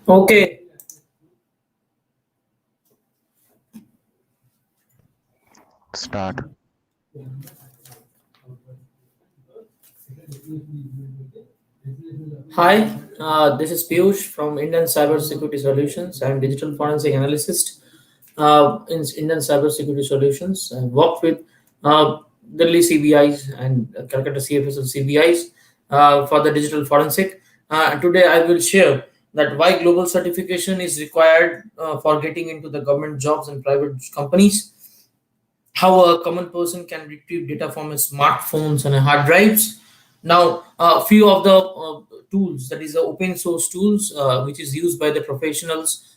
Okay. Start. Hi, this is Piyush from Indian Cybersecurity Solutions. I'm digital forensic analyst in Indian Cybersecurity Solutions. I work with uh, Delhi CBIs and Calcutta CFSL CBIs for the digital forensic. Today, I will share that why global certification is required for getting into the government jobs and private companies, how a common person can retrieve data from his smartphones and hard drives. Now, a few of the tools, that is the open source tools, which is used by the professionals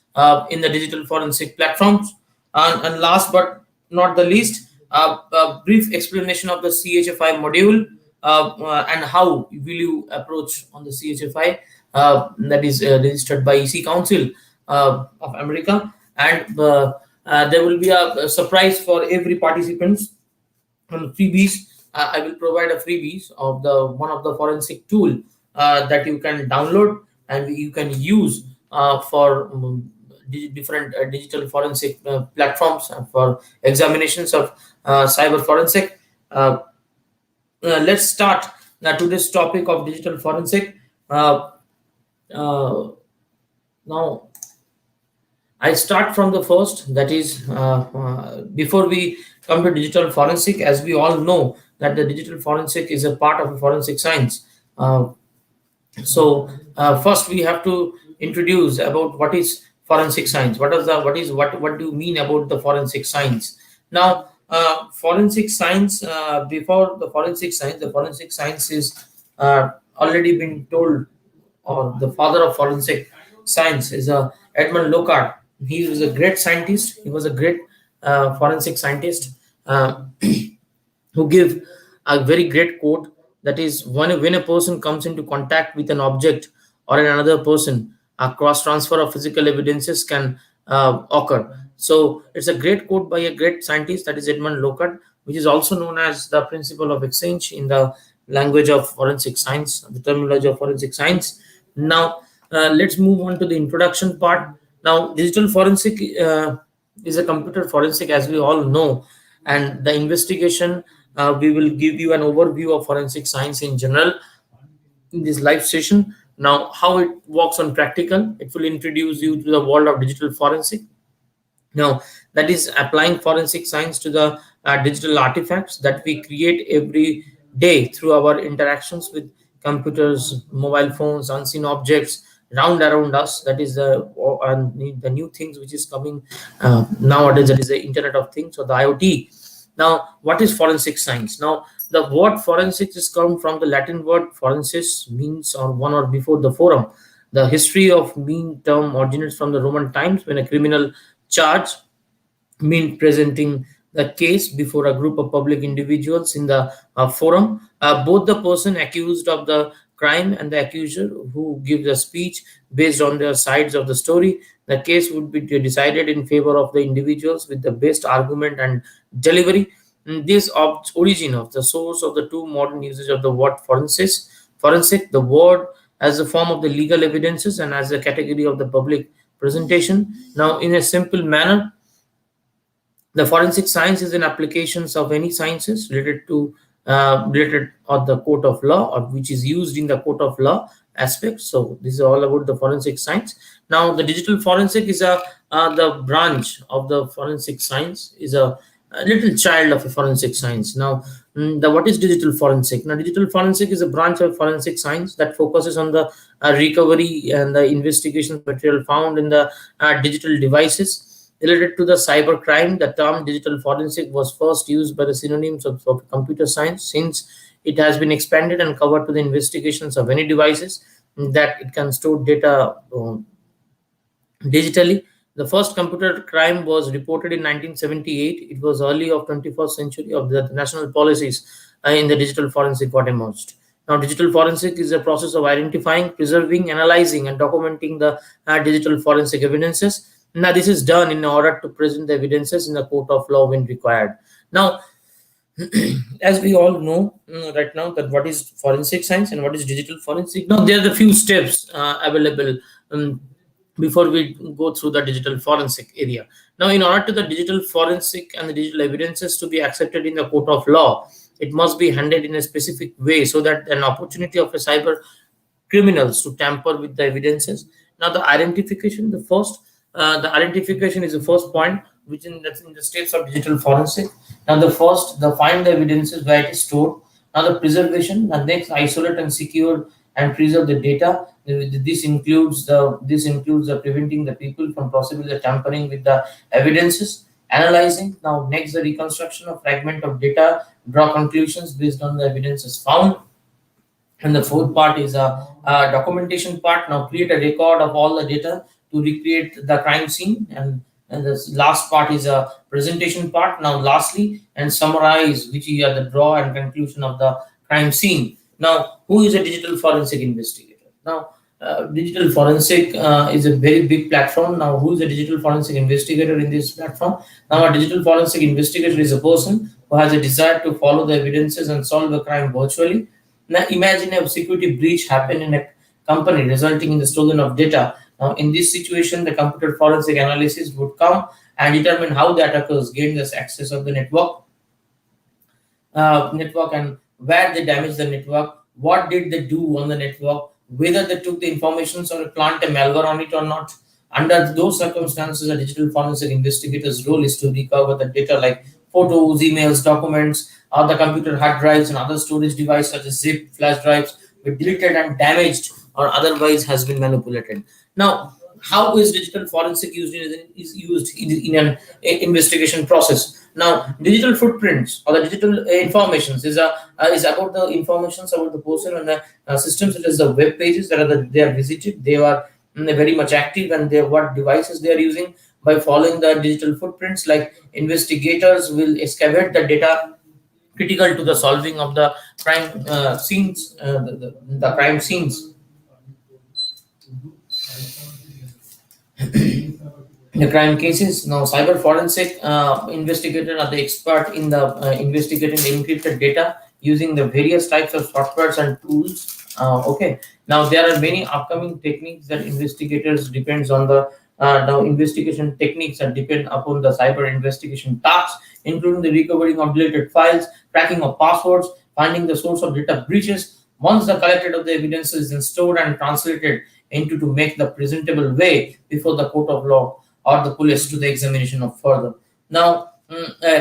in the digital forensic platforms. And last but not the least, a brief explanation of the CHFI module and how will you approach on the CHFI that is registered by EC Council of America. And there will be a surprise for every participants on freebies. I will provide a freebies of the one of the forensic tool that you can download and you can use for different digital forensic platforms for examinations of cyber forensic. Uh, let's start today's topic of digital forensic. Uh, uh, Now, I start from the first. That is, before we come to digital forensic, as we all know that the digital forensic is a part of forensic science. Uh, first we have to introduce about what is forensic science. What do you mean about the forensic science? Now, forensic science, before the forensic science is already been told, or the father of forensic science is Edmund Lockhart. He was a great scientist. He was a great forensic scientist who give a very great quote, that is, when a person comes into contact with an object or another person, a cross transfer of physical evidences can occur. So it's a great quote by a great scientist, that is Edmund Lockhart, which is also known as the principle of exchange in the language of forensic science, the terminology of forensic science. Now, let's move on to the introduction part. Now, digital forensic is a computer forensic, as we all know, and the investigation, we will give you an overview of forensic science in general in this live session. Now, how it works on practical, it will introduce you to the world of digital forensic. Now, that is applying forensic science to the digital artifacts that we create every day through our interactions with computers, mobile phones, unseen objects round around us. That is the new things which is coming nowadays. That is the Internet of Things, or the IoT. Now, what is forensic science? Now, the word forensic is come from the Latin word forensis, means on one or before the forum. The history of mean term originates from the Roman times, when a criminal charge mean presenting the case before a group of public individuals in the forum. Both the person accused of the crime and the accuser who gives a speech based on their sides of the story. The case would be decided in favor of the individuals with the best argument and delivery. This origin of the source of the two modern usage of the word forensic, the word as a form of the legal evidences and as a category of the public presentation. Now, in a simple manner, the forensic science is an applications of any sciences related or the court of law, or which is used in the court of law aspect. So this is all about the forensic science. Now, the digital forensic is the branch of the forensic science, is a little child of a forensic science. Now, what is digital forensic? Now, digital forensic is a branch of forensic science that focuses on the recovery and the investigation material found in the digital devices. Related to the cyber crime, the term digital forensic was first used by the synonyms of computer science, since it has been expanded and covered to the investigations of any devices that it can store data digitally. The first computer crime was reported in 1978. It was early of 21st century of the national policies in the digital forensic got emerged. Now, digital forensic is a process of identifying, preserving, analyzing, and documenting the digital forensic evidences. Now, this is done in order to present the evidences in the court of law when required. Now, As we all know right now, that what is forensic science and what is digital forensic. Now there are the few steps available um, before we go through the digital forensic area. Now, in order to the digital forensic and the digital evidences to be accepted in the court of law, it must be handled in a specific way so that an opportunity of a cyber criminals to tamper with the evidences. Now, the identification is the first point, which that's in the steps of digital forensic. Now, the find the evidences where it is stored. Now, the preservation. The next, isolate and secure and preserve the data. This includes the preventing the people from possibly tampering with the evidences. Analyzing. Now, next, the reconstruction of fragment of data. Draw conclusions based on the evidences found. And the fourth part is a documentation part. Now create a record of all the data to recreate the crime scene. And the last part is a presentation part. Now lastly, and summarize, which are the draw and conclusion of the crime scene. Now, who is a digital forensic investigator? Now, digital forensic is a very big platform. Now, who is a digital forensic investigator in this platform? Now, a digital forensic investigator is a person who has a desire to follow the evidences and solve a crime virtually. Now, imagine a security breach happened in a company resulting in the stolen of data. Now, in this situation, the computer forensic analysis would come and determine how the attackers gained this access of the network and where they damaged the network, what did they do on the network, whether they took the information or plant a malware on it or not. Under those circumstances, a digital forensic investigator's role is to recover the data like photos, emails, documents, or the computer hard drives and other storage devices such as zip, flash drives were deleted and damaged or otherwise has been manipulated. Now, how is digital forensic used in an investigation process? Now, digital footprints or the digital informations is about the informations about the person and the systems such as the web pages they are visited. They are very much active, and they what devices they are using. By following the digital footprints, like investigators will excavate the data critical to the solving of the crime scenes, the crime scenes. The crime cases. Now, cyber forensic investigator are the expert in the investigating the encrypted data using the various types of softwares and tools. Okay. Now, there are many upcoming techniques that investigators depends on the now investigation techniques that depend upon the cyber investigation tasks, including the recovering of deleted files, tracking of passwords, finding the source of data breaches. Once the collected of the evidence is then stored and translated into to make the presentable way before the court of law or the police to the examination of further. Now,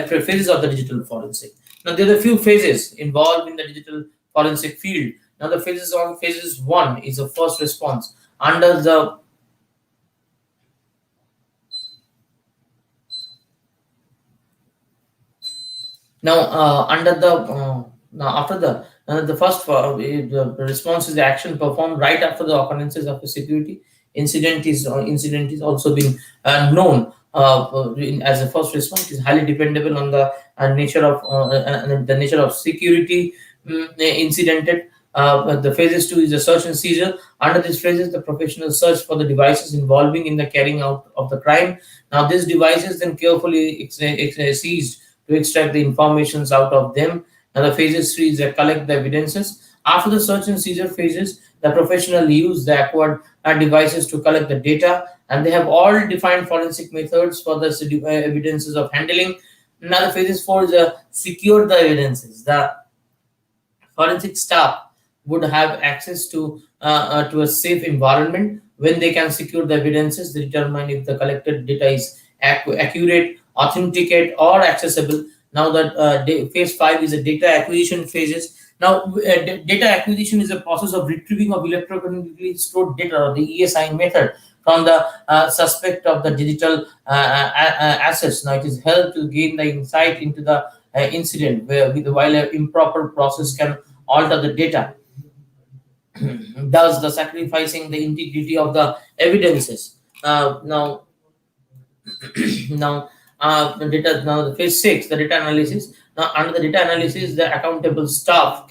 phases of the digital forensic. Now, there are a few phases involved in the digital forensic field. Now, the phases one is the first response under the now under the now after the first the response is the action performed right after the occurrences of a security incident is also being known as a first response is highly dependable on the nature of security incidented. The phases two is the search and seizure. Under these phases, the professional search for the devices involving in the carrying out of the crime. Now, these devices then carefully seized to extract the informations out of them. Now, the phases three is they collect the evidences. After the search and seizure phases, the professional use the acquired devices to collect the data, and they have all defined forensic methods for the evidences of handling. Now, the phases four is secure the evidences. The forensic staff would have access to a safe environment when they can secure the evidences, they determine if the collected data is accurate, authenticate, or accessible. Now that phase 5 is a data acquisition phases. Now, data acquisition is a process of retrieving of electronically stored data, or the ESI method, from the suspect of the digital assets. Now, it is held to gain the insight into the incident, while an improper process can alter the data, thus the sacrificing the integrity of the evidences. Now, now the data. Now, the phase 6, the data analysis. Now, under the data analysis, the accountable staff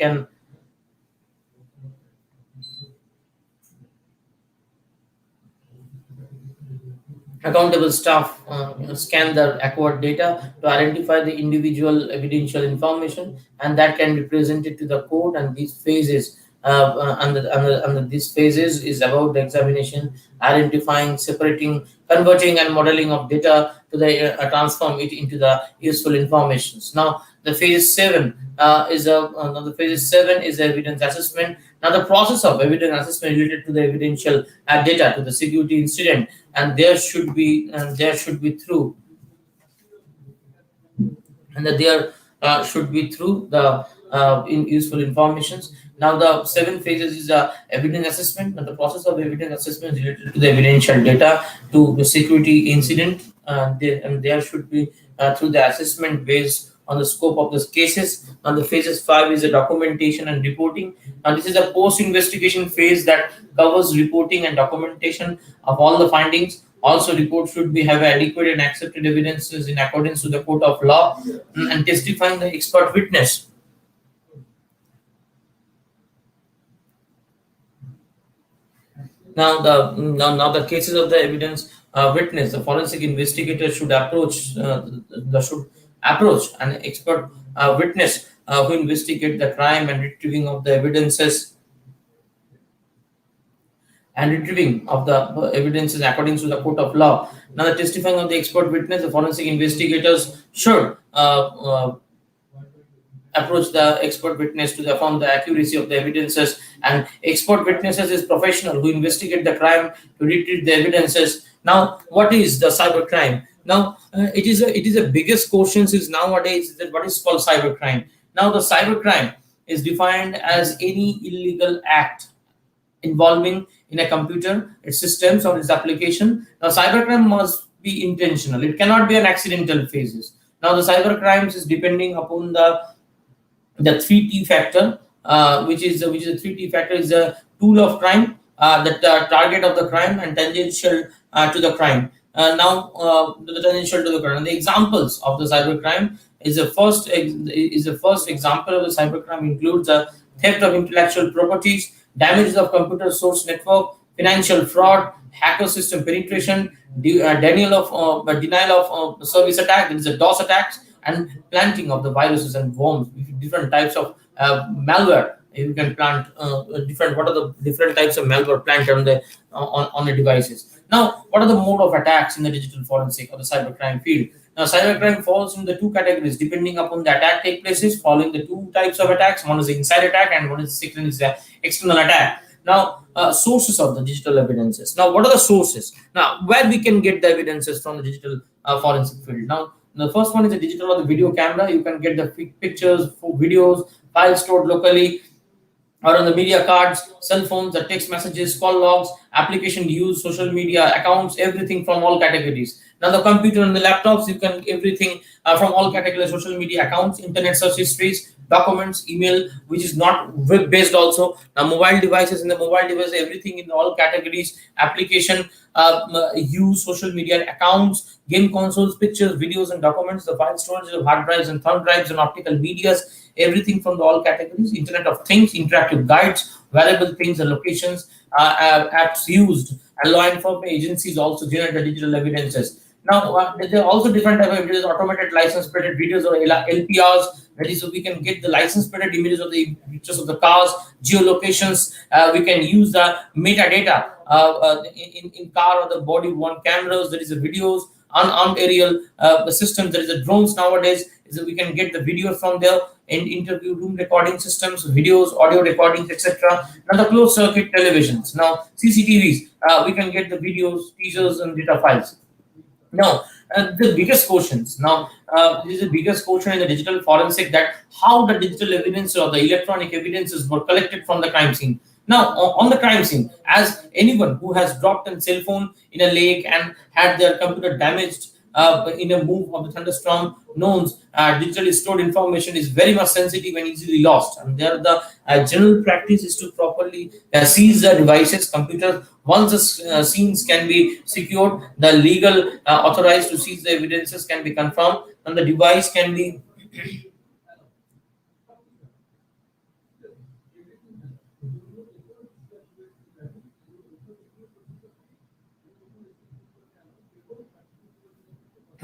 scan the acquired data to identify the individual evidential information, and that can be presented to the court. And these phases, these phases is about the examination, identifying, separating, converting, and modeling of data to the transform it into the useful informations. Now, the phase seven the phase seven is the evidence assessment. Now, the process of evidence assessment related to the evidential data to the security incident, and there should be through and that there should be through the useful informations. Now, the seven phases is evidence assessment. And the process of evidence assessment is related to the evidential data to the security incident, and there should be through the assessment based on the scope of the cases. And the phases five is the documentation and reporting. And this is a post-investigation phase that covers reporting and documentation of all the findings. Also, reports should be have adequate and accepted evidences in accordance to the court of law, and testifying the expert witness. Now the cases of the evidence witness, the forensic investigator should approach an expert witness who investigate the crime and retrieving of the evidences according to the court of law. Now, the testifying of the expert witness, the forensic investigators should approach the expert witness to affirm the accuracy of the evidences. And expert witnesses is professional who investigate the crime to retrieve the evidences. Now, what is the cybercrime? Now, it is a biggest question is nowadays that what is called cybercrime. Now, the cybercrime is defined as any illegal act involving in a computer, its systems or its application. Now, cybercrime must be intentional. It cannot be an accidental phases. Now, the cybercrimes is depending upon the 3T factor, which is a 3T factor is a tool of crime, the target of the crime, and tangential to the crime. The tangential to the crime. And the examples of the cybercrime is the first example of the cybercrime includes theft of intellectual properties, damages of computer source network, financial fraud, hacker system penetration, denial of service attack. There is a DOS attacks, and planting of the viruses and worms, different types of malware. You can plant different. What are the different types of malware planted on the devices? Now, what are the mode of attacks in the digital forensic or the cybercrime field? Now, cybercrime falls in the two categories depending upon the attack take places. Following the two types of attacks, one is the inside attack and one is the external attack. Now, sources of the digital evidences. Now, what are the sources? Now, where we can get the evidences from the digital forensic field? Now, the first one is the digital or the video camera. You can get the pictures, videos, files stored locally or on the media cards, cell phones, the text messages, call logs, application use, social media accounts, everything from all categories. Now, the computer and the laptops, you can everything from all categories, social media accounts, internet search histories, documents, email, which is not web based also. Now, mobile devices, in the mobile device, everything in all categories, application use, social media accounts, game consoles, pictures, videos, and documents, the file storage of hard drives and thumb drives and optical medias, everything from the all categories, internet of things, interactive guides, variable things and locations, apps used, and law enforcement agencies also generate the digital evidences. Now, there are also different type of images, automated license plated videos or LPRs. That is, so we can get the license plated images of the pictures of the cars, geolocations. We can use the metadata in car or the body worn cameras. There is a videos, unarmed aerial systems. There is a drones nowadays. So we can get the videos from there in interview room recording systems, videos, audio recordings, etc. Now, the closed circuit televisions. Now, CCTVs. We can get the videos, teasers, and data files. Now, the biggest questions. Now, this is the biggest question in the digital forensic, that how the digital evidence or the electronic evidences were collected from the crime scene. Now, on the crime scene, as anyone who has dropped a cell phone in a lake and had their computer damaged in a move of the thunderstorm knows, digitally stored information is very much sensitive and easily lost. And there, the general practice is to properly seize the devices, computers. Once the scenes can be secured, the legal authorized to seize the evidences can be confirmed, and the device can be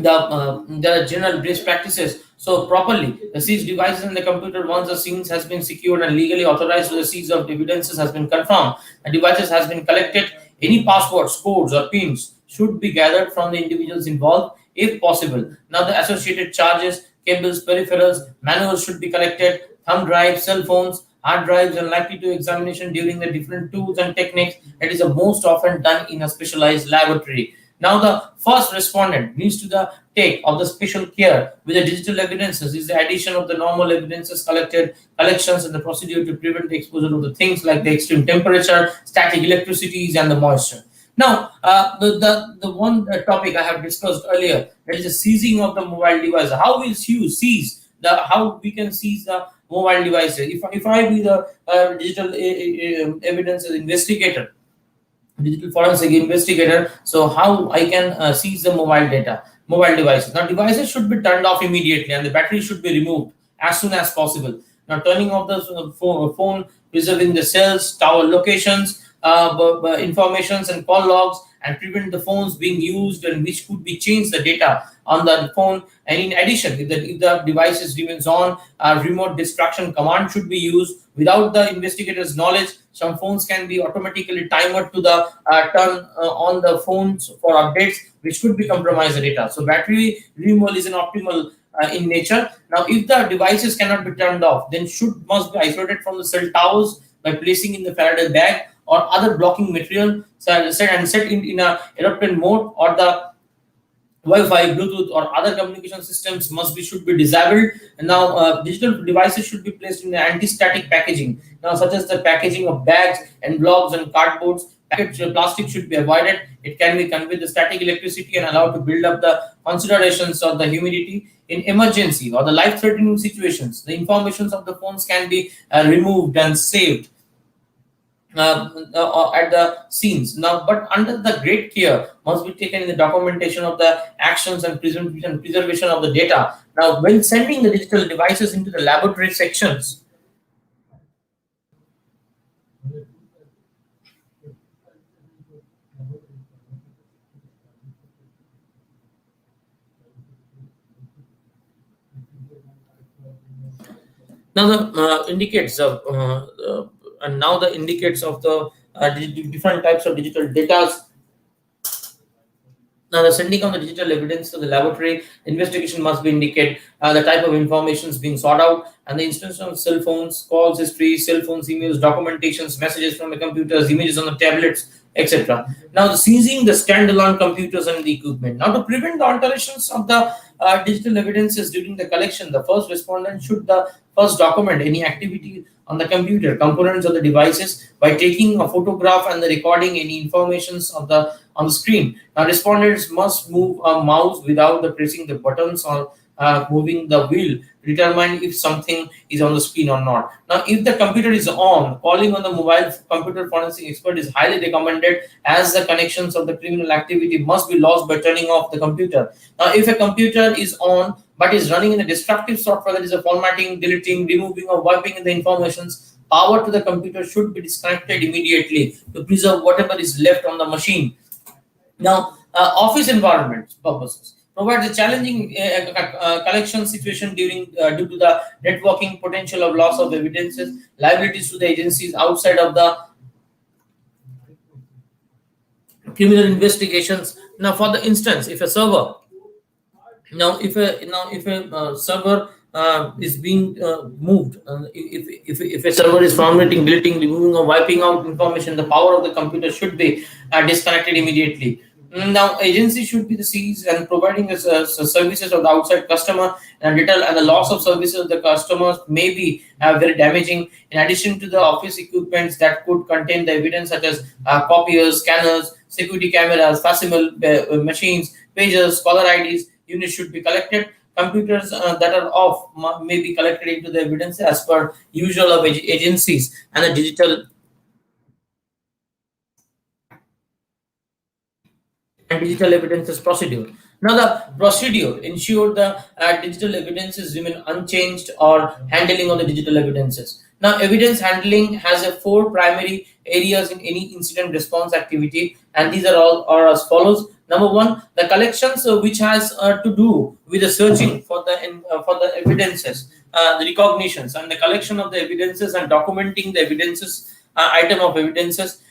there are general best practices. So properly, the seized devices in the computer, once the scenes has been secured and legally authorized to the seize of evidences has been confirmed, the devices has been collected. Any passwords, codes, or pins should be gathered from the individuals involved, if possible. Now, the associated charges, cables, peripherals, manuals should be collected. Thumb drives, cell phones, hard drives, and likely to examination during the different tools and techniques. It is the most often done in a specialized laboratory. Now, the first respondent needs to the take of the special care with the digital evidences is the addition of the normal evidences collections and the procedure to prevent the exposure of the things like the extreme temperature, static electricities, and the moisture. Now, the one topic I have discussed earlier, that is the seizing of the mobile device. How will you seize the how we can seize the mobile devices? If I be the digital evidence investigator, digital forensic investigator, so how I can seize the mobile devices. Now, devices should be turned off immediately and the battery should be removed as soon as possible. Now, turning off the phone, preserving the cells, tower locations, informations and call logs, and prevent the phones being used and which could be changed the data on the phone. And in addition, if the devices remains on, a remote distraction command should be used. Without the investigator's knowledge, some phones can be automatically timed to the turn on the phones for updates, which could be compromise the data. So battery removal is an optimal in nature. Now, if the devices cannot be turned off, then should must be isolated from the cell towers by placing in the Faraday bag or other blocking material set in a aeroplane mode, or the Wi-Fi, Bluetooth, or other communication systems should be disabled. And now, digital devices should be placed in the anti-static packaging. Now, such as the packaging of bags and blocks and cardboards. Packaged plastic should be avoided. It can be conveyed the static electricity and allowed to build up the considerations of the humidity. In emergency or the life-threatening situations, the informations of the phones can be removed and saved at the scenes. Now, but under the great care must be taken in the documentation of the actions and preservation of the data. Now, when sending the digital devices into the laboratory sections, now the indicates of and now the indicates of the different types of digital data. Now, the sending of the digital evidence to the laboratory investigation must be indicate the type of information is being sought out and the instance of cell phones, calls history, cell phones, emails, documentations, messages from the computers, images on the tablets, etc. Now, the seizing the standalone computers and the equipment. Now, to prevent the alterations of the digital evidences during the collection, the first respondent should the first document any activity on the computer components of the devices by taking a photograph and the recording any informations of the on the screen. Now, respondents must move a mouse without the pressing the buttons or moving the wheel to determine if something is on the screen or not. Now, if the computer is on, calling on the mobile computer forensic expert is highly recommended, as the connections of the criminal activity must be lost by turning off the computer. Now, if a computer is on but is running in a destructive software, that is a formatting, deleting, removing, or wiping the informations, power to the computer should be disconnected immediately to preserve whatever is left on the machine. Now, office environment purposes provides a challenging collection situation during due to the networking potential of loss of evidences, liabilities to the agencies outside of the criminal investigations. Now, for the instance, if a server server is being moved, if a server is formatting, deleting, removing, or wiping out information, the power of the computer should be disconnected immediately. Now, agency should be the seized and providing the services of the outside customer and detail, and the loss of services of the customers may be very damaging. In addition to the office equipments that could contain the evidence such as copiers, scanners, security cameras, facsimile machines, pages, caller IDs, units should be collected. Computers that are off may be collected into the evidence as per usual of agencies and the digital evidences procedure. Now, the procedure ensure the digital evidences remain unchanged or handling of the digital evidences. Now, evidence handling has a four primary areas in any incident response activity, and these are all are as follows. Number one, the collections, which has to do with the searching for the evidences, the recognitions, and the collection of the evidences and documenting the evidences, item of evidences.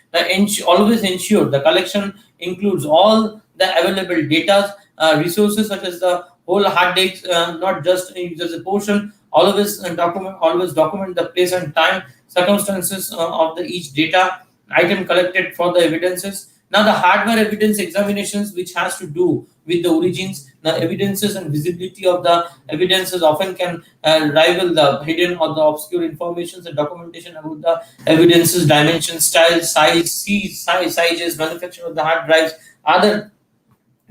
Always ensure the collection includes all the available data, resources such as the whole hard disk, not just as a portion. Always document the place and time, circumstances of the each data item collected for the evidences. Now, the hardware evidence examinations, which has to do with the origins, the evidences and visibility of the evidences often can rival the hidden or the obscure information and documentation about the evidences, dimensions, style, sizes, manufacture of the hard drives, other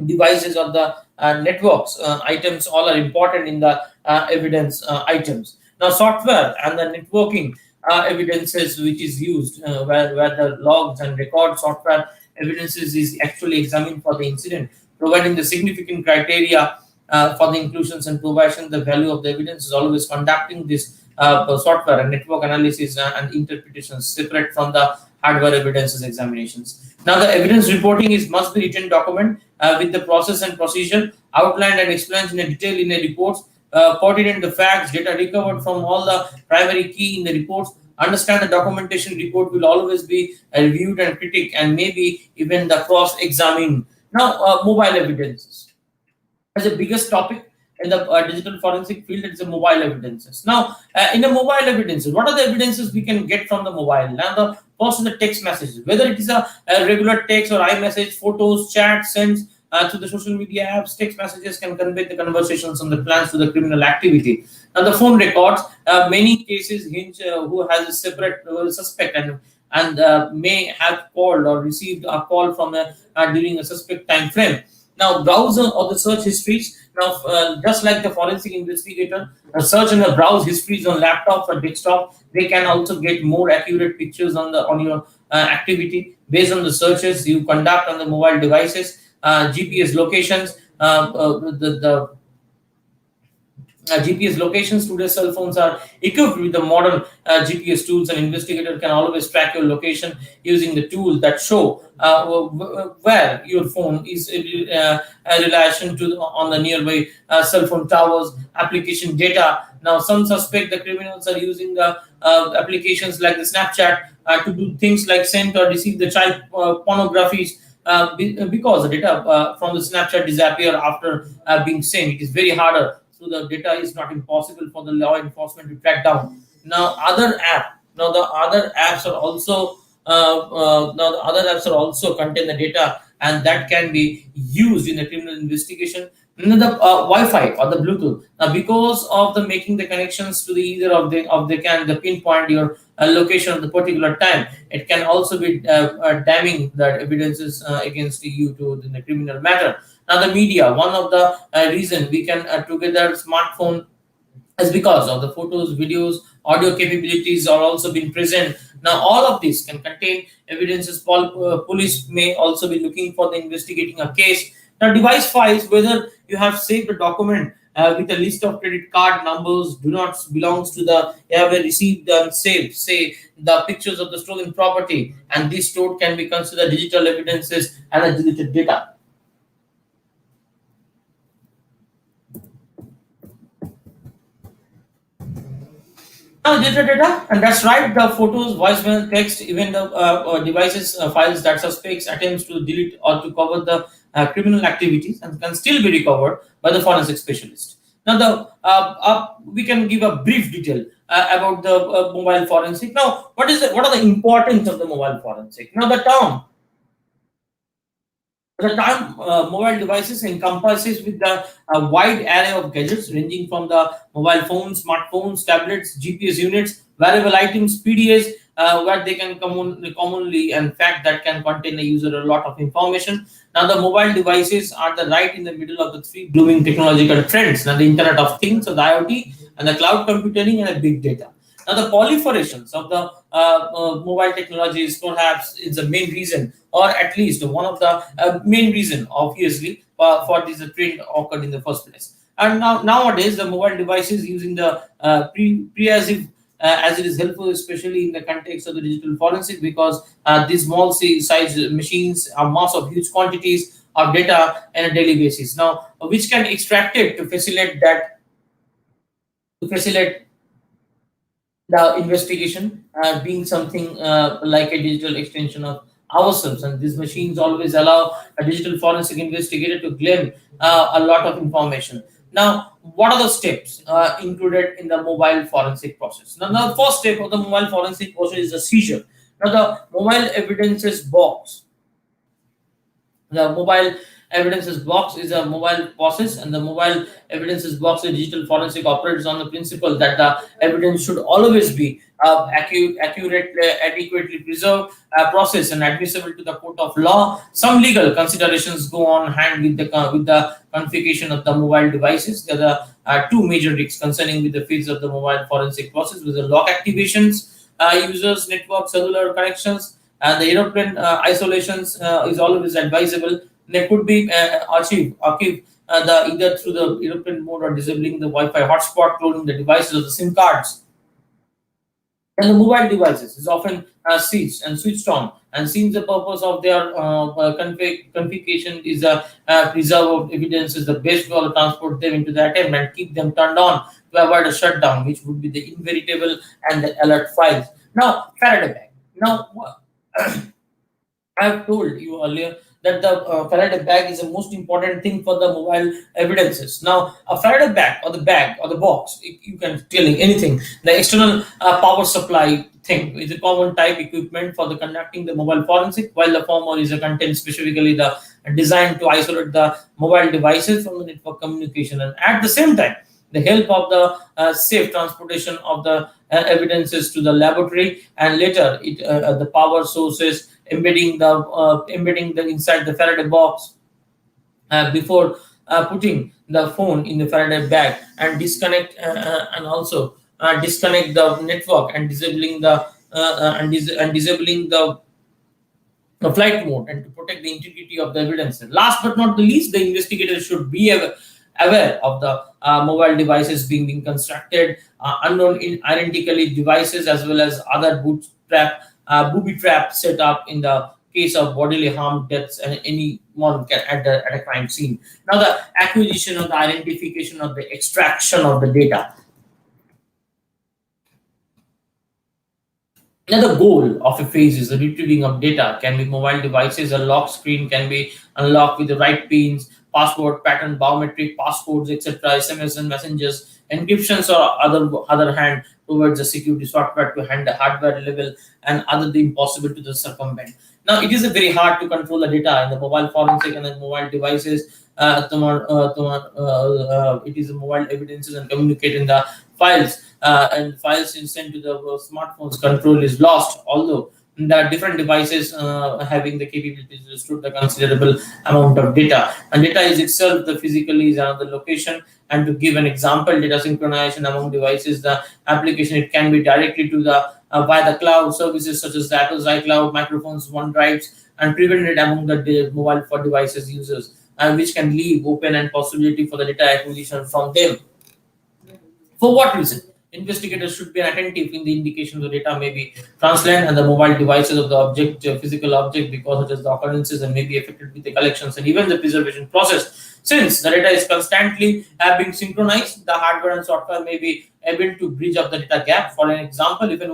devices or the networks items, all are important in the evidence items. Now, software and the networking evidences which is used, where the logs and record software evidences is actually examined for the incident, providing the significant criteria for the inclusions and provision. The value of the evidence is always conducting this software and network analysis and interpretations separate from the hardware evidences examinations. Now, the evidence reporting is must be written document with the process and procedure outlined and explained in a detail in a report, pertinent the facts, data recovered from all the primary key in the reports. Understand the documentation report will always be reviewed and critic and maybe even the cross-examined. Now, mobile evidences as the biggest topic in the digital forensic field. It's the mobile evidences. Now, in the mobile evidences, what are the evidences we can get from the mobile? Now, the first is the text messages, whether it is a regular text or iMessage, photos, chat, sends through the social media apps. Text messages can convey the conversations and the plans to the criminal activity. Now, the phone records, many cases hinge who has a separate suspect and may have called or received a call from during a suspect time frame. Now, browser or the search histories. Now, just like the forensic investigator, search and the browse histories on laptops or desktop, they can also get more accurate pictures on your activity based on the searches you conduct on the mobile devices, GPS locations, the GPS locations. Today's cell phones are equipped with the modern GPS tools. An investigator can always track your location using the tools that show where your phone is in relation to on the nearby cell phone towers. Application data. Now, some suspect the criminals are using the applications like the Snapchat to do things like send or receive the child pornographies. Because the data from the Snapchat disappear after being sent, it is very harder. So the data is not impossible for the law enforcement to track down. Now the other apps are also now the other apps are also contain the data, and that can be used in a criminal investigation. And the Wi-Fi or the Bluetooth. Now, because of the making the connections to the either of the can the pinpoint your location at the particular time, it can also be damning the evidences against you to the criminal matter. Now, the media, one of the reason we can together smartphone is because of the photos, videos, audio capabilities are also been present. Now, all of this can contain evidences. Police may also be looking for the investigating a case. Now, device files, whether you have saved a document with a list of credit card numbers, do not belongs to the ever received and saved, say the pictures of the stolen property, and this stored can be considered digital evidences and a deleted data. Data, and that's right. The photos, voicemail, text, even the devices, files that suspects attempts to delete or to cover the criminal activities and can still be recovered by the forensic specialist. Now, we can give a brief detail about the mobile forensic. Now, what are the importance of the mobile forensic? Now, the term mobile devices encompasses with the wide array of gadgets ranging from the mobile phones, smartphones, tablets, GPS units, wearable items, PDAs, where they can commonly, in fact, that can contain a user a lot of information. Now, the mobile devices are the right in the middle of the three blooming technological trends. Now, the Internet of Things, so the IoT, and the cloud computing, and the big data. Now, the proliferations of the mobile technologies perhaps is the main reason, or at least one of the main reason, obviously, for this trend occurred in the first place. And nowadays, the mobile devices using the pre-pervasive as it is helpful, especially in the context of the digital forensic, because these small size machines are mass of huge quantities of data on a daily basis. Now, which can extract it to facilitate the investigation, being something like a digital extension of ourselves. And these machines always allow a digital forensic investigator to glean a lot of information. Now, what are the steps included in the mobile forensic process? Now, the first step of the mobile forensic process is the seizure. Now, the mobile evidences box, the mobile evidences box is a mobile process, and the mobile evidences box is digital forensic operates on the principle that the evidence should always be accurately, adequately preserved, processed, and admissible to the court of law. Some legal considerations go on hand with the configuration of the mobile devices. There are two major risks concerning with the fields of the mobile forensic process, with the lock activations, users, network, cellular connections, and the aeroplane isolations is always advisable. They could be achieved either through the aeroplane mode or disabling the Wi-Fi hotspot, cloning the devices or the SIM cards. And the mobile devices is often seized and switched on. And since the purpose of their configuration is a preserve of evidence, is the best way to transport them into the attempt and keep them turned on to avoid a shutdown, which would be the inveritable and the alert files. Now, Faraday bag. Now, I have told you earlier that the Faraday bag is the most important thing for the mobile evidences. Now, a Faraday bag or the box, you can telling anything. The external power supply thing is a common type equipment for the conducting the mobile forensic, while the former is a content specifically the designed to isolate the mobile devices from the network communication, and at the same time, the help of the safe transportation of the evidences to the laboratory, and later the power sources embedding the inside the Faraday box before putting the phone in the Faraday bag, and disconnect and also disconnect the network and disabling and disabling the flight mode, and to protect the integrity of the evidence. Last but not the least, the investigator should be aware of the mobile devices being constructed, unknown in identically devices, as well as other booby trap set up in the case of bodily harm, deaths, and anyone can at a crime scene. Now, the acquisition of the identification of the extraction of the data. Another goal of a phase is the retrieving of data. Can be mobile devices, a lock screen can be unlocked with the right pins, password, pattern, biometric, passcodes, etc., SMS and messengers, encryptions or other hand towards the security software to handle hardware level and other the impossible to the circumvent. Now, it is a very hard to control the data in the mobile forensic and the mobile devices. It is the mobile evidences and communicate in the files, and files sent to the smartphones control is lost, although the different devices having the capability to store the considerable amount of data, and data is itself the physically is another location. And to give an example, data synchronization among devices, the application, it can be directly to the via the cloud services such as the Apple's iCloud, microphones, OneDrives, and prevented among the mobile for devices users, and which can leave open and possibility for the data acquisition from them. For what reason? Investigators should be attentive in the indication the data may be translated and the mobile devices of the object, physical object, because it is the occurrences and may be affected with the collections and even the preservation process. Since the data is constantly being synchronized, the hardware and software may be able to bridge up the data gap. For an example, if an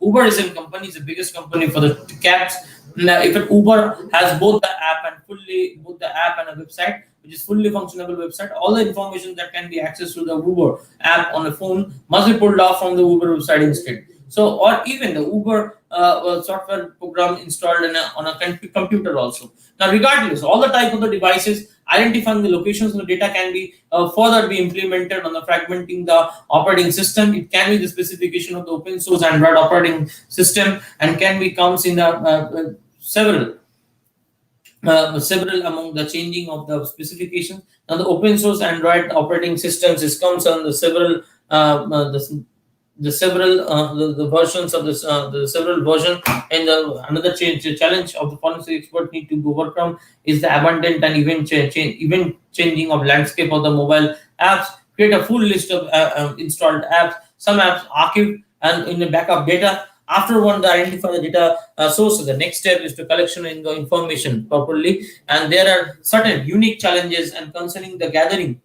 Uber is a company, is the biggest company for the cabs. Now, if an Uber has both the app and a website, which is fully functionable website, all the information that can be accessed through the Uber app on a phone must be pulled off from the Uber website instead. So, or even the Uber software program installed on a computer also. Now, regardless, all the type of the devices, identifying the locations of the data can be further be implemented on the fragmenting the operating system. It can be the specification of the open source Android operating system, and can be comes in several among the changing of the specifications. Now, the open source Android operating systems is comes on the several the versions of this the several version. And another challenge of the forensic expert need to overcome is the abundant and event changing of landscape of the mobile apps. Create a full list of installed apps. Some apps archive and in the backup data. After one, they identify the data source. So the next step is to collection in the information properly, and there are certain unique challenges and concerning the gathering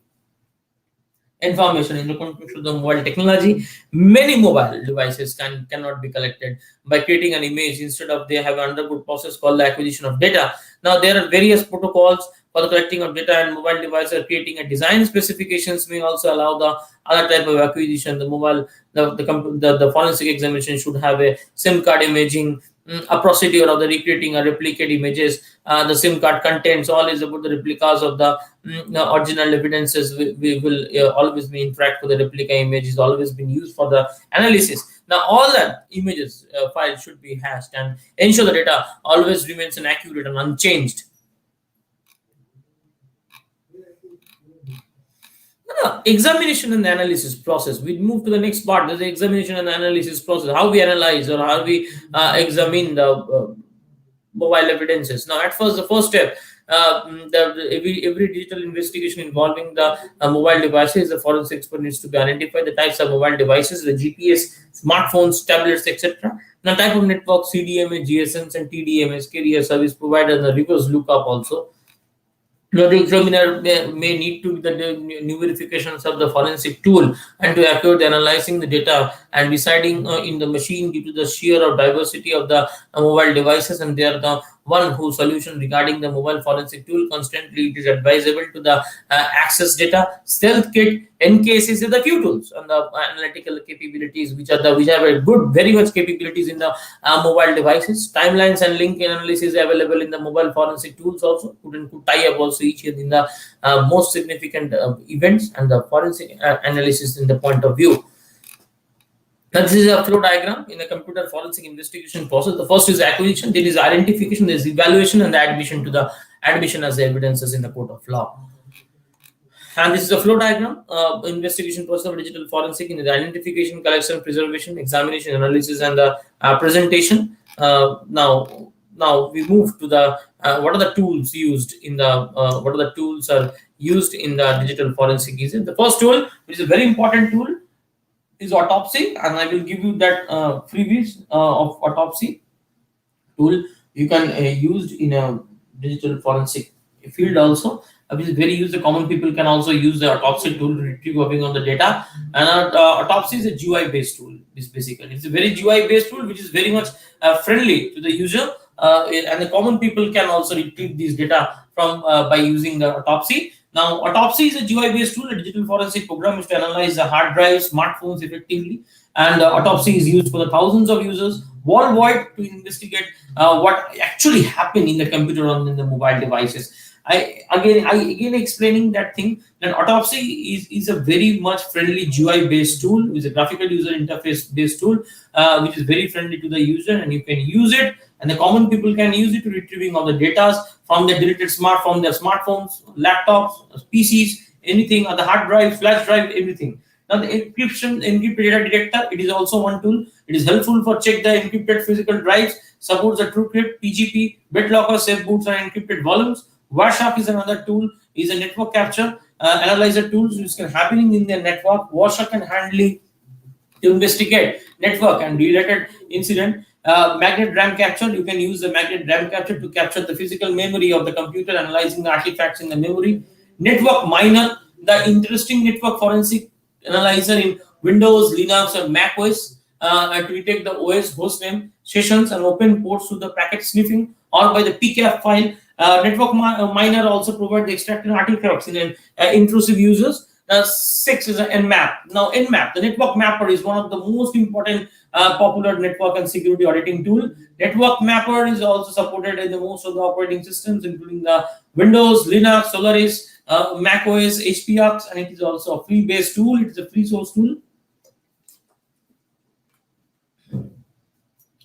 information in the context of the mobile technology. Many mobile devices cannot be collected by creating an image. Instead of, they have an undergoed process called the acquisition of data. Now there are various protocols for the collecting of data, and mobile devices creating a design specifications may also allow the other type of acquisition. The mobile, the forensic examination should have a SIM card imaging, a procedure of the recreating or replicate images. The SIM card contents all is about the replicas of the original evidences. We will always be interact with the replica image is always been used for the analysis. Now all that images file should be hashed and ensure the data always remains an accurate and unchanged. Examination and analysis process. We move to the next part. There's the examination and analysis process. How we analyze or how we examine the mobile evidences. Now, at first, the first step, every digital investigation involving the mobile devices, the forensic expert needs to be identified. The types of mobile devices, the GPS, smartphones, tablets, etc. Now, type of network, CDMA, GSMs, and TDMS, carrier service provider, and the reverse lookup also. Now, the examiner may need to the new verifications of the forensic tool and to accurate analyzing the data and deciding in the machine due to the sheer or diversity of the mobile devices, and they are the one whose solution regarding the mobile forensic tool. Constantly it is advisable to the access data, stealth kit, NKCs are the few tools and the analytical capabilities which have a good very much capabilities in the mobile devices. Timelines and link analysis available in the mobile forensic tools also could tie up also each in the most significant events and the forensic analysis in the point of view. Now, this is a flow diagram in the computer forensic investigation process. The first is acquisition, then is identification, there is evaluation, and the admission as the evidences in the court of law. And this is a flow diagram, investigation process of digital forensic in the identification, collection, preservation, examination, analysis, and the presentation. Now we move to the what are the tools used in the what are the tools are used in the digital forensic. The first tool, which is a very important tool, is autopsy, and I will give you that freebies of autopsy tool. You can use in a digital forensic field also, which is very used. The common people can also use the autopsy tool to retrieve on the data. And autopsy is a GUI based tool. It's a very GUI based tool which is very much friendly to the user, and the common people can also retrieve these data from by using the autopsy. Now, autopsy is a GUI-based tool. A digital forensic program is to analyze the hard drives, smartphones effectively, and autopsy is used for the thousands of users worldwide to investigate what actually happened in the computer or in the mobile devices. I again explaining that thing that autopsy is a very much friendly GUI-based tool. It's a graphical user interface-based tool which is very friendly to the user, and you can use it. And the common people can use it to retrieving all the data from their deleted from their smartphones, laptops, PCs, anything on the hard drive, flash drive, everything. Now the encrypted data detector, it is also one tool. It is helpful for check the encrypted physical drives, supports the TrueCrypt, PGP, BitLocker, safe boots, and encrypted volumes. Wireshark is another tool, is a network capture analyzer tools which can happening in the network. Wireshark can handle to investigate network and related incident. Magnet RAM capture, you can use the magnet RAM capture to capture the physical memory of the computer, analyzing the artifacts in the memory. Network miner, the interesting network forensic analyzer in Windows, Linux, or Mac OS to detect the OS host name, sessions, and open ports to the packet sniffing, or by the PCAP file. Network miner also provide the extracting artifacts in intrusive users. 6 is an Nmap. Now, Nmap, the network mapper, is one of the most important popular network and security auditing tool. Network mapper is also supported in the most of the operating systems, including the Windows, Linux, Solaris, Mac OS, HPX, and it is also a free-based tool. It is a free source tool.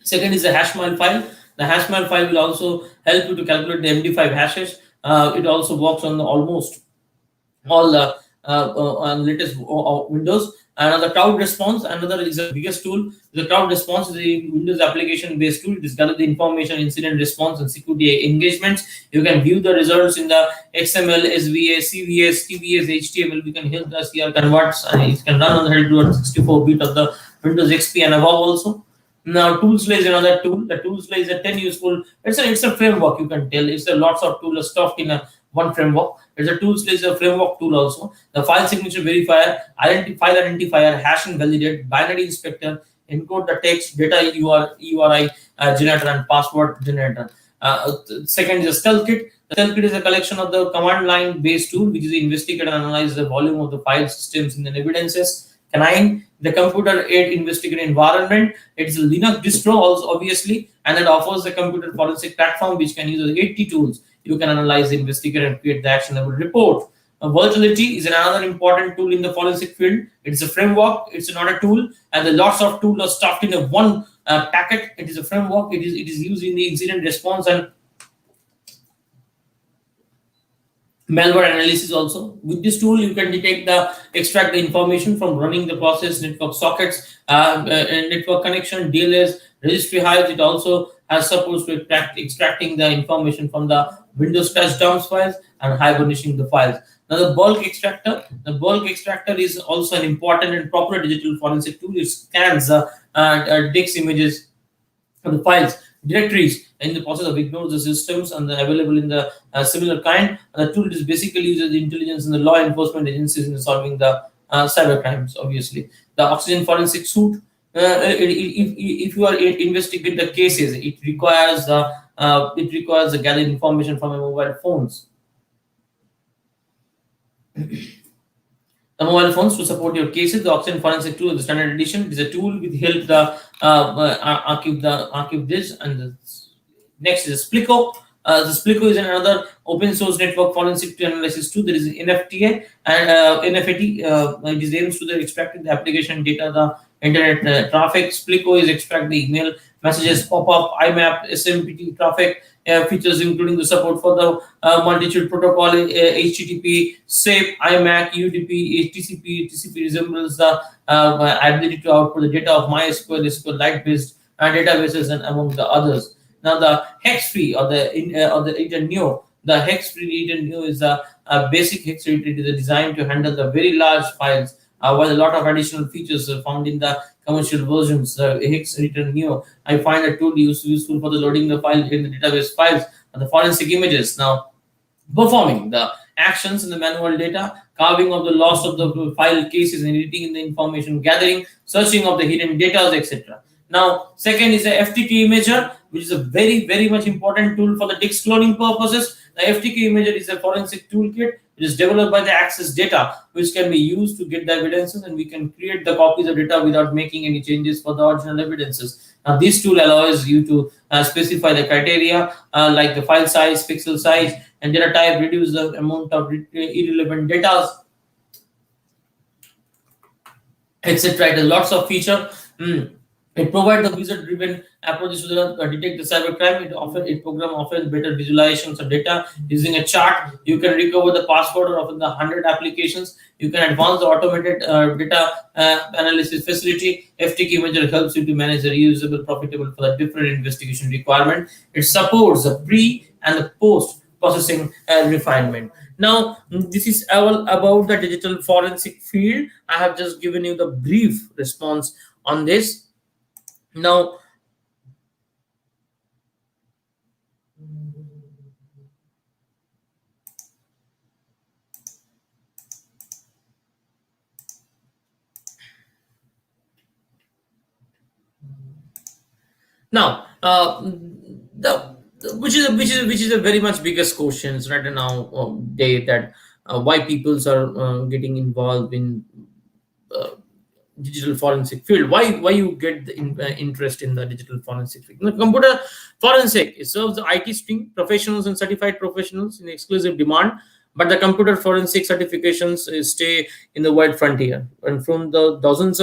Second is the hashmile file. The hashmile file will also help you to calculate the MD5 hashes. It also works on almost all the latest Windows. Another cloud response, another is the biggest tool. The cloud response is a Windows application based tool. It is gathered the information, incident response, and security engagements. You can view the results in the XML, SVA, CVS, TVS, HTML. We can help the CR converts, and it can run on the 164-bit of the Windows XP and above also. Now, Toolslay is another tool. The Toolslay is a 10 useful. It's a framework. You can tell it's a lots of tools stuffed in a one framework. It's a Toolslay is a framework tool also. The file signature verifier, file identifier, hash and validate, binary inspector, encode the text, data URI generator, and password generator. Second is a stealth kit. The stealth kit is a collection of the command line based tool, which is investigate and analyze the volume of the file systems in the evidences. Canine, the computer aid investigator environment. It's a Linux distro, also obviously, and it offers the computer forensic platform which can use the 80 tools. You can analyze, investigate, and create the actionable report. Volatility is another important tool in the forensic field. It's a framework. It's not a tool, and the lots of tools are stuffed in a one packet. It is a framework. It is used in the incident response and malware analysis also. With this tool, you can extract the information from running the process, network sockets, network connection, DLS, registry hives. It also has supports to extracting the information from the Windows cache dumps files and hibernating the files. Now, the bulk extractor is also an important and popular digital forensic tool. It scans disk images of the files, directories in the process of ignore the systems and available in the similar kind. The tool is basically uses the intelligence and the law enforcement agencies in solving the cyber crimes. Obviously, the Oxygen forensic suite. If you are investigating the cases, it requires the gathering information from your mobile phones. The mobile phones to support your cases. The Oxygen Forensic Tool, the standard edition, it is a tool which help archive this. And next is Splico. The Splico is another open source network forensic analysis tool. There is NFTA and NFAT. It is aims to the extracting the application data, the internet traffic. Splico is extract the email messages, pop-up, IMAP, SMPT traffic. Features including the support for the multitude protocol, HTTP, SAPE, IMAC, UDP, TCP. TCP resembles the ability to output the data of MySQL, SQLite-based databases, and among the others. Now, the hex-free or the Eterneo. The hex-free Eterneo is a basic hex read. It is designed to handle the very large files, while a lot of additional features are found in the commercial versions. The hex return new. I find a tool useful for the loading the file in the database files and the forensic images. Now, performing the actions in the manual data, carving of the loss of the file cases, and editing in the information gathering, searching of the hidden data, etc. Now, second is the FTP Imager, which is a very, very much important tool for the disk cloning purposes. The FTP Imager is a forensic toolkit which is developed by the Access Data, which can be used to get the evidences, and we can create the copies of data without making any changes for the original evidences. Now, this tool allows you to specify the criteria like the file size, pixel size, and data type, reduce the amount of irrelevant data, etc. It has lots of feature. It provides the wizard-driven approaches to detect the cybercrime. It program offers better visualizations of data using a chart. You can recover the password of the 100 applications. You can advance the automated data analysis facility. FTP Imager helps you to manage the reusable, profitable for the different investigation requirement. It supports the pre and the post processing refinement. Now, this is all about the digital forensic field. I have just given you the brief response on this. Now, the which is a very much biggest questions right now day that why peoples are getting involved in uh, digital forensic field. Why you get the interest in the digital forensic field? The computer forensic, it serves the IT stream professionals and certified professionals in exclusive demand, but the computer forensic certifications stay in the wide frontier. And from the dozens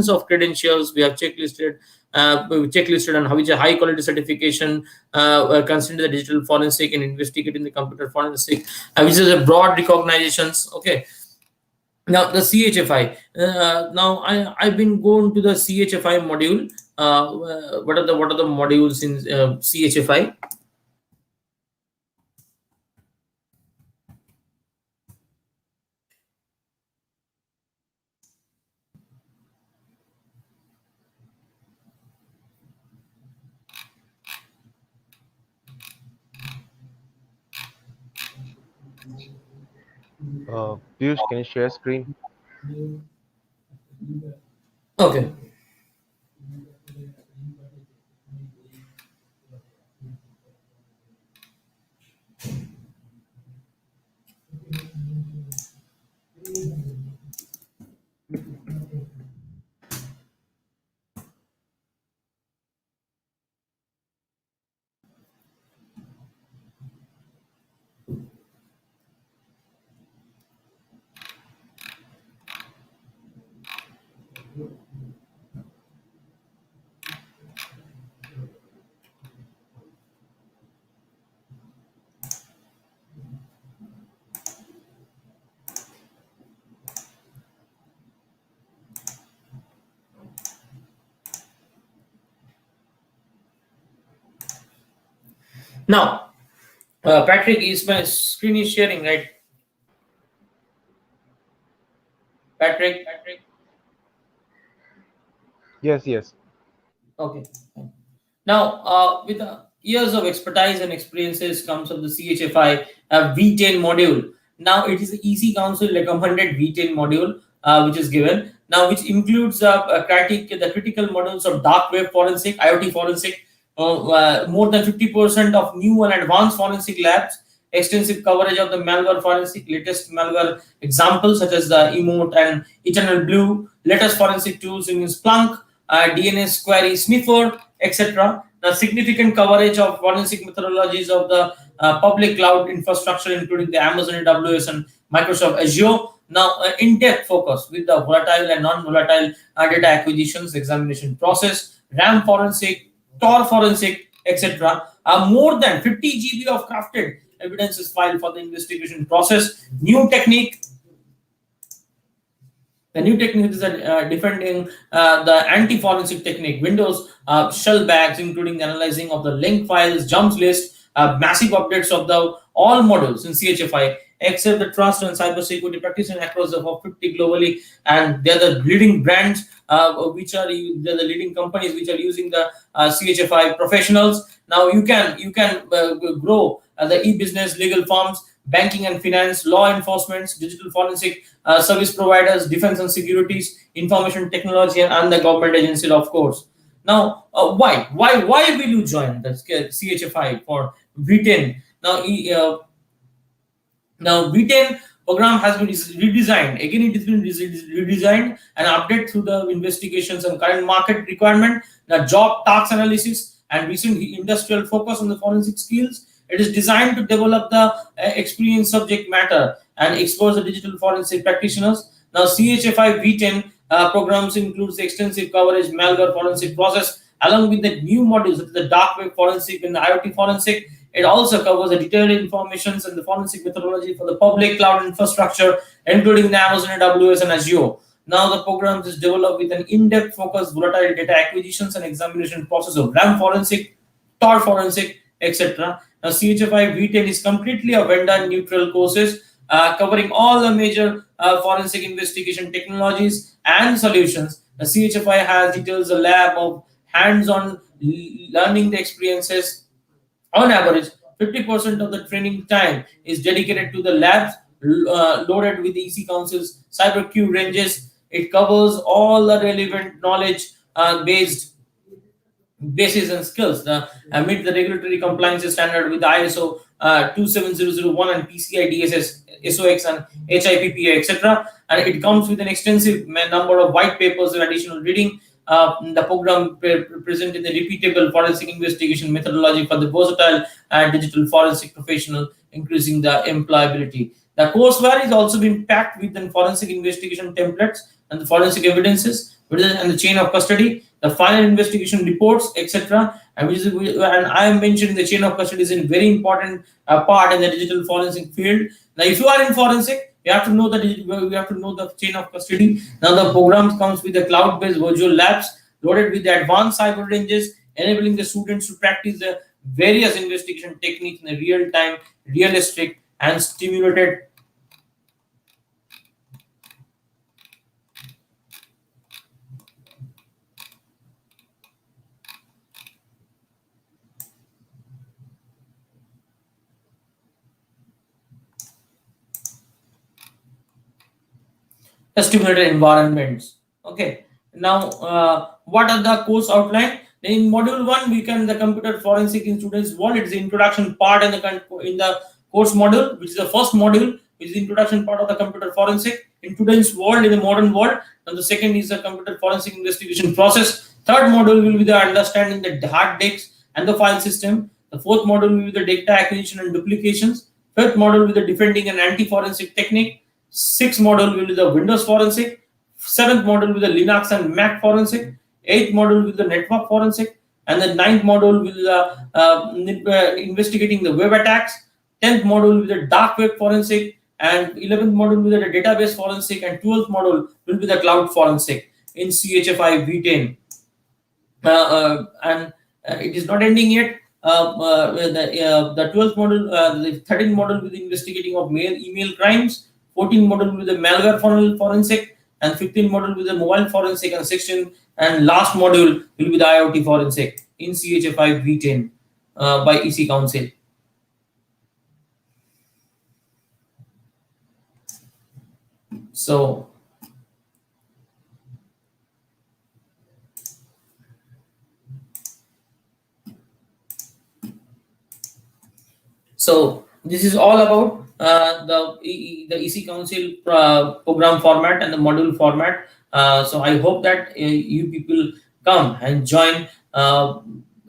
of credentials we have checklisted on how which a high quality certification consider the digital forensic and investigating the computer forensic, which is a broad recognitions. Okay, now the CHFI. Now I've been going to the CHFI module. What are the modules in CHFI? Piyush, can you share screen? Okay. Now, Patrick, is my screen is sharing, right? Patrick. Yes, yes. Okay. Now, with years of expertise and experiences comes of the CHFI V10 module. Now, it is the easy council recommended V10 module which is given. Now, which includes the critical models of dark web forensic, IoT forensic, more than 50% of new and advanced forensic labs, extensive coverage of the malware forensic, latest malware examples such as the Emote and Eternal Blue, latest forensic tools in Splunk, DNS query sniffer, etc. The significant coverage of forensic methodologies of the public cloud infrastructure, including the Amazon AWS and Microsoft Azure. Now, in-depth focus with the volatile and non-volatile data acquisitions, examination process, RAM forensic, Tor forensic, etc. More than 50 GB of crafted evidence is filed for the investigation process. The new technique is defending the anti-forensic technique, Windows shell bags, including the analyzing of the link files, jumps list, massive updates of the all models in CHFI, except the trust and cybersecurity practitioners across the top 50 globally, and they're the leading brands, they're the leading companies which are using the CHFI professionals. Now you can grow the e-business, legal firms, banking and finance, law enforcement, digital forensic service providers, defense and securities, information technology, and the government agency, of course. Now, why will you join the CHFI for V10? Now, V10 program has been redesigned. Again, it has been redesigned and updated through the investigations and current market requirement, the job task analysis, and recent industrial focus on the forensic skills. It is designed to develop the experienced subject matter and expose the digital forensic practitioners. Now, CHFI V10 programs includes the extensive coverage malware forensic process, along with the new modules such as the dark web forensic and the IoT forensic. It also covers the detailed information and the forensic methodology for the public cloud infrastructure, including the Amazon AWS and Azure. Now, the program is developed with an in-depth focus, volatile data acquisitions and examination process of RAM forensic, Tor forensic, etc. Now, CHFI V10 is completely a vendor-neutral courses covering all the major forensic investigation technologies and solutions. The CHFI has details a lab of hands-on learning the experiences. On average, 50% of the training time is dedicated to the labs loaded with the EC Council's CyberQ ranges. It covers all the relevant knowledge based bases and skills meet the regulatory compliance standard with ISO 27001 and PCI DSS, SOX and HIPPA, etc. And it comes with an extensive number of white papers and additional reading. The program present in the repeatable forensic investigation methodology for the versatile and digital forensic professional, increasing the employability. The courseware is also been packed with the forensic investigation templates and the forensic evidences and the chain of custody, the final investigation reports, etc. And I am mentioning the chain of custody is a very important part in the digital forensic field. Now, if you are in forensic, you have to know the chain of custody. Now, the program comes with the cloud-based virtual labs loaded with the advanced cyber ranges, enabling the students to practice the various investigation techniques in a real-time, realistic, and stimulated. simulated environments. Okay. Now, what are the course outline? In module one, we can the computer forensic in students' world. It's the introduction part in the course module, which is the first module, which is the introduction part of the computer forensic in today's world, in the modern world. And the second is the computer forensic investigation process. Third module will be the understanding the hard disks and the file system. The fourth module will be the data acquisition and duplications. Fifth module will be the defending and anti-forensic technique. Sixth module will be the Windows forensic. Seventh module will be the Linux and Mac forensic. Eighth module will be the network forensic. And the ninth module will be the investigating the web attacks. 10th module will be the dark web forensic. And 11th module will be the database forensic. And 12th module will be the cloud forensic in CHFI V10. And it is not ending yet. The 12th module, the 13th module will be investigating of email crimes. 14th module will be the malware forensic, and 15th module will be the mobile forensic, and 16th and last module will be the IoT forensic in CHFI V10 by EC Council. So this is all about the EC Council program format and the module format. So I hope that you people come and join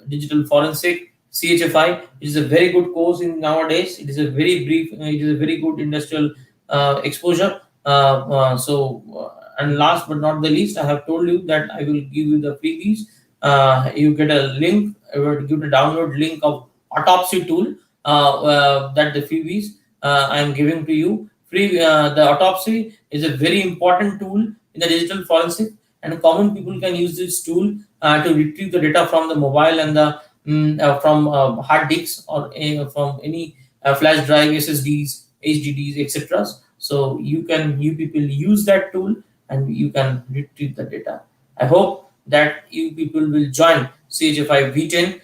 digital forensic CHFI. It is a very good course in nowadays. It is a very brief. It is a very good industrial exposure. And last but not the least, I have told you that I will give you the freebies. You get a link. I will give the download link of autopsy tool that the freebies I am giving to you. The autopsy is a very important tool in the digital forensic, and common people can use this tool to retrieve the data from the mobile and the from hard disks or from any flash drive, SSDs, HDDs, etc. So you people use that tool and you can retrieve the data. I hope that you people will join CHFI V10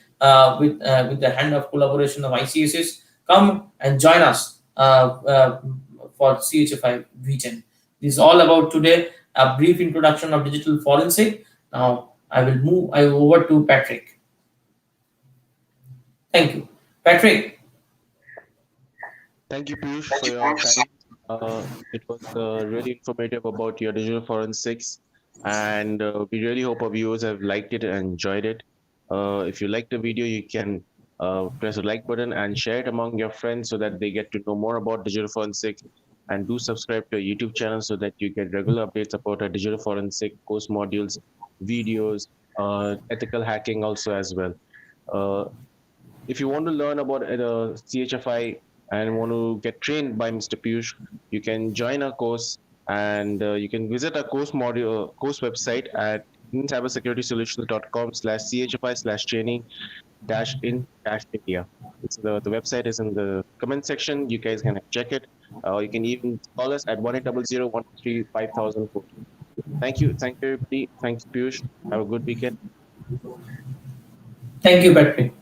with the hand of collaboration of ICSS. Come and join us for CHFI V10. This is all about today. A brief introduction of digital forensic. Now I will move over to Patrick. Thank you, Patrick. Thank you, Piyush, for your time. It was really informative about your digital forensics, and we really hope our viewers have liked it and enjoyed it. If you liked the video, you can press the like button and share it among your friends so that they get to know more about digital forensics. And do subscribe to our YouTube channel so that you get regular updates about our digital forensic course modules, videos, ethical hacking also as well. If you want to learn about CHFI and want to get trained by Mr. Piyush, you can join our course, and you can visit our course website at cybersecuritysolutions.com/chfi/training-in-India. The website is in the comment section. You guys can check it. You can even call us at 1-800-123-5000. Thank you, everybody. Thanks, Piyush. Have a good weekend. Thank you, Patrick.